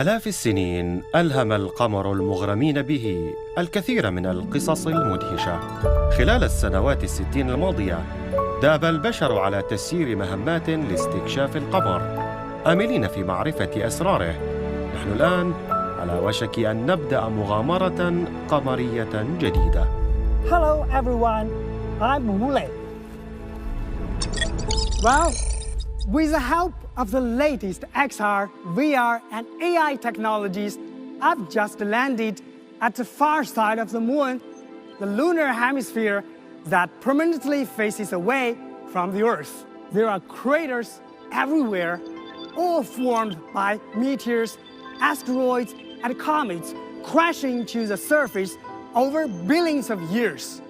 آلاف السنين ألهم القمر المغرمين به الكثير من القصص المدهشة. خلال السنوات 60 الماضية داب البشر على تسيير مهمات لاستكشاف القمر، آملين في معرفة أسراره. نحن الآن على وشك أن نبدأ مغامرة قمرية جديدة. Hello everyone, I'm Wule. Well, with the help of the latest XR, VR, and AI technologies, I've just landed at the far side of the moon, the lunar hemisphere that permanently faces away from the Earth. There are craters everywhere, all formed by meteors, asteroids, and comets crashing to the surface over billions of years.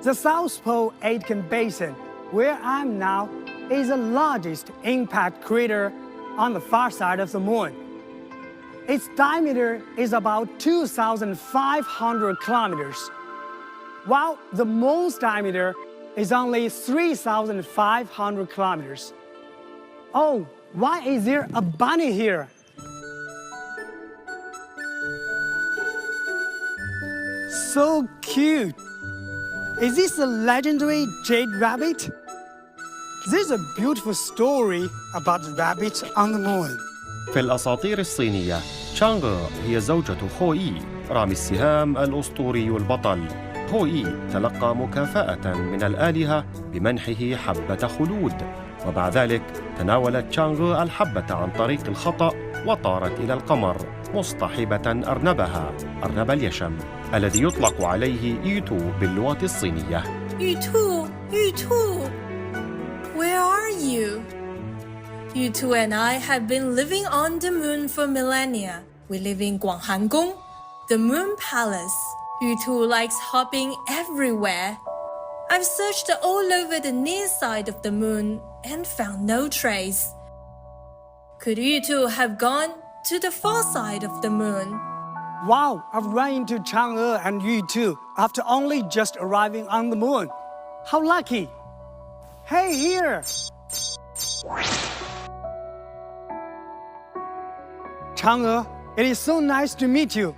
The South Pole Aitken Basin, where I'm now, is the largest impact crater on the far side of the moon. Its diameter is about 2,500 kilometers, while the moon's diameter is only 3,500 kilometers. Oh, why is there a bunny here? So cute! Is this the legendary jade rabbit? There's a beautiful story about the rabbit on the moon. في الأساطير الصينية، تشانغ هي زوجة خوئي رامي السهام الأسطوري البطل. خوئي تلقى مكافأة من الآلهة بمنحه حبة خلود، وبعد ذلك تناولت تشانغ الحبة عن طريق الخطأ وطارت إلى القمر مصطحبة أرنبها، أرنب اليشم، الذي يطلق عليه يوتو باللغة الصينية. يوتو. Where are you? You two and I have been living on the moon for millennia. We live in Guanghanggong, the moon palace. You two likes hopping everywhere. I've searched all over the near side of the moon and found no trace. Could you two have gone to the far side of the moon? Wow, I've run into Chang'e and you too after only just arriving on the moon. How lucky! Hey, here! Chang'e, it is so nice to meet you.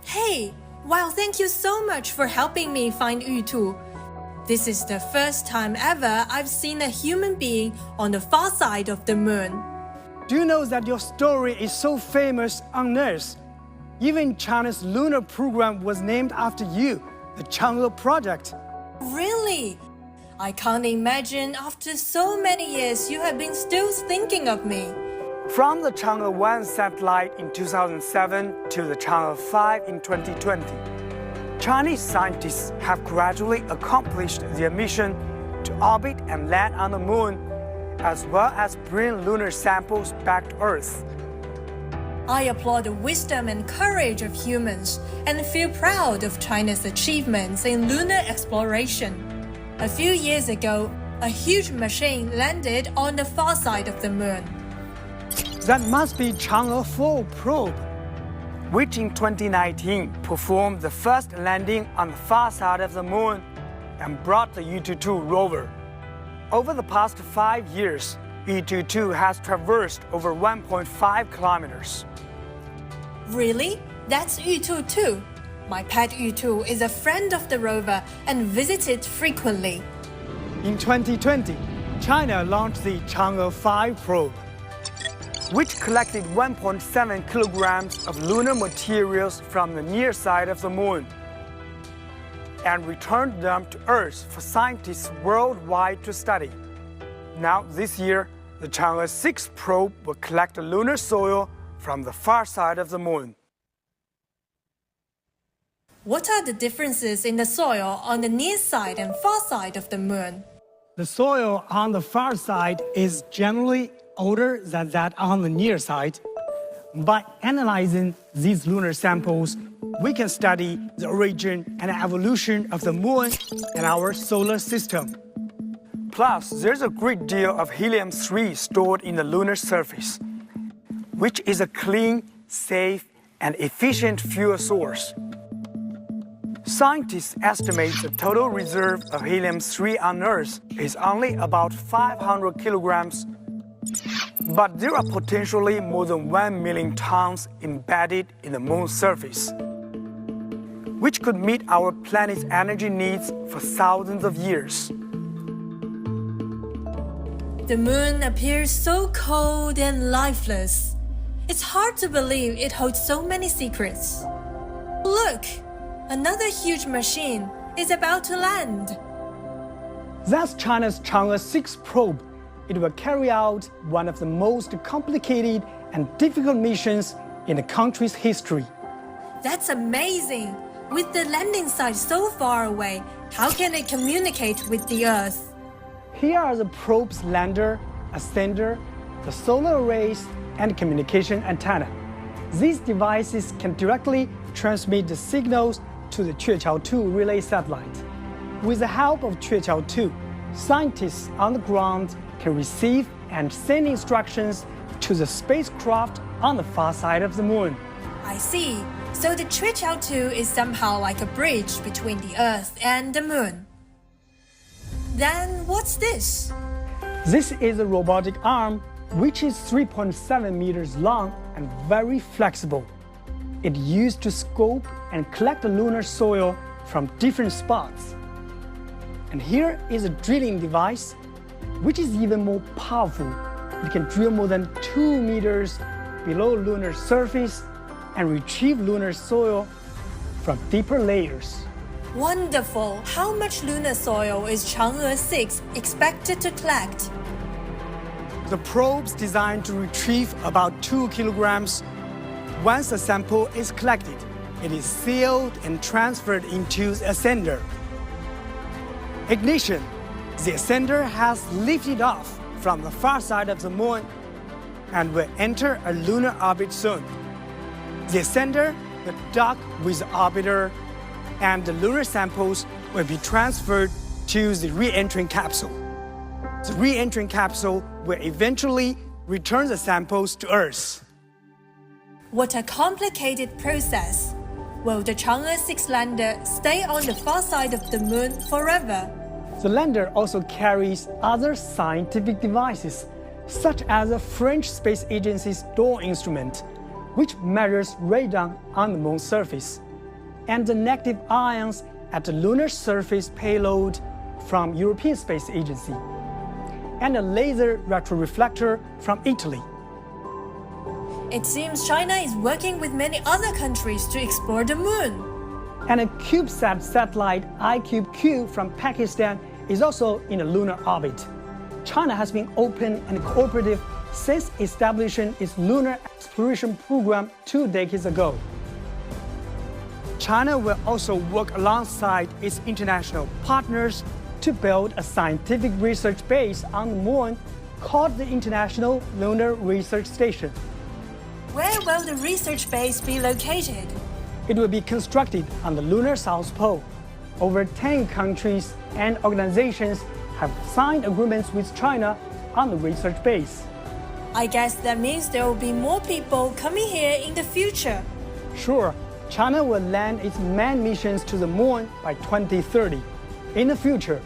Hey, wow, thank you so much for helping me find you two. This is the first time ever I've seen a human being on the far side of the moon. Do you know that your story is so famous on Earth? Even China's lunar program was named after you, the Chang'e project. Really? I can't imagine after so many years you have been still thinking of me. From the Chang'e 1 satellite in 2007 to the Chang'e 5 in 2020, Chinese scientists have gradually accomplished their mission to orbit and land on the moon, as well as bring lunar samples back to Earth. I applaud the wisdom and courage of humans and feel proud of China's achievements in lunar exploration. A few years ago, a huge machine landed on the far side of the moon. That must be Chang'e 4 probe, which in 2019 performed the first landing on the far side of the moon and brought the Yutu-2 rover. Over the past 5 years, Yutu-2 has traversed over 1.5 kilometers. Really? That's Yutu too. My pet Yutu is a friend of the rover and visited frequently. In 2020, China launched the Chang'e 5 probe, which collected 1.7 kilograms of lunar materials from the near side of the moon and returned them to Earth for scientists worldwide to study. Now, this year, the Chang'e 6 probe will collect lunar soil from the far side of the moon. What are the differences in the soil on the near side and far side of the moon? The soil on the far side is generally older than that on the near side. By analyzing these lunar samples, we can study the origin and evolution of the moon and our solar system. Plus, there's a great deal of helium-3 stored in the lunar surface, which is a clean, safe, and efficient fuel source. Scientists estimate the total reserve of helium-3 on Earth is only about 500 kilograms But there are potentially more than 1 million tons embedded in the moon's surface, which could meet our planet's energy needs for thousands of years. The moon appears so cold and lifeless. It's hard to believe it holds so many secrets. Look! Another huge machine is about to land. That's China's Chang'e 6 probe. It will carry out one of the most complicated and difficult missions in the country's history. That's amazing! With the landing site so far away, how can it communicate with the Earth? Here are the probe's lander, ascender, the solar arrays, and communication antenna. These devices can directly transmit the signals to the Queqiao-2 relay satellite. With the help of Queqiao-2, scientists on the ground can receive and send instructions to the spacecraft on the far side of the moon. I see. So the Queqiao-2 is somehow like a bridge between the Earth and the moon. Then what's this? This is a robotic arm which is 3.7 meters long and very flexible. It's used to scope and collect the lunar soil from different spots. And here is a drilling device, which is even more powerful. It can drill more than 2 meters below lunar surface and retrieve lunar soil from deeper layers. Wonderful! How much lunar soil is Chang'e 6 expected to collect? The probe's designed to retrieve about 2 kilograms. Once a sample is collected, it is sealed and transferred into the ascender. Ignition. The ascender has lifted off from the far side of the moon and will enter a lunar orbit soon. The ascender will dock with the orbiter, and the lunar samples will be transferred to the re-entering capsule. The re-entering capsule will eventually return the samples to Earth. What a complicated process! Will the Chang'e 6 lander stay on the far side of the moon forever? The lander also carries other scientific devices, such as the French Space Agency's Dawn instrument, which measures radon on the moon's surface, and the negative ions at the lunar surface payload from European Space Agency, and a laser retroreflector from Italy. It seems China is working with many other countries to explore the moon. And a CubeSat satellite iCubeQ from Pakistan is also in a lunar orbit. China has been open and cooperative since establishing its lunar exploration program 2 decades ago. China will also work alongside its international partners to build a scientific research base on the moon called the International Lunar Research Station. Where will the research base be located? It will be constructed on the lunar South Pole. Over 10 countries and organizations have signed agreements with China on the research base. I guess that means there will be more people coming here in the future. Sure, China will land its manned missions to the moon by 2030. In the future,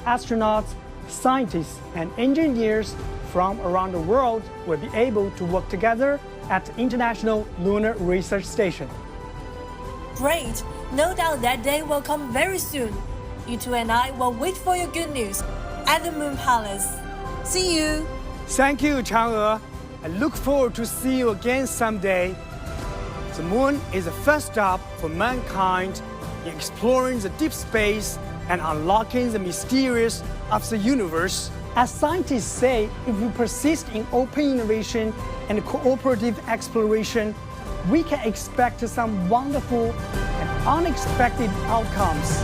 astronauts, scientists, and engineers from around the world will be able to work together at the International Lunar Research Station. Great! No doubt that day will come very soon. You two and I will wait for your good news at the Moon Palace. See you! Thank you, Chang'e. I look forward to see you again someday. The moon is the first stop for mankind in exploring the deep space and unlocking the mysterious of the universe. As scientists say, if we persist in open innovation and cooperative exploration, we can expect some wonderful and unexpected outcomes.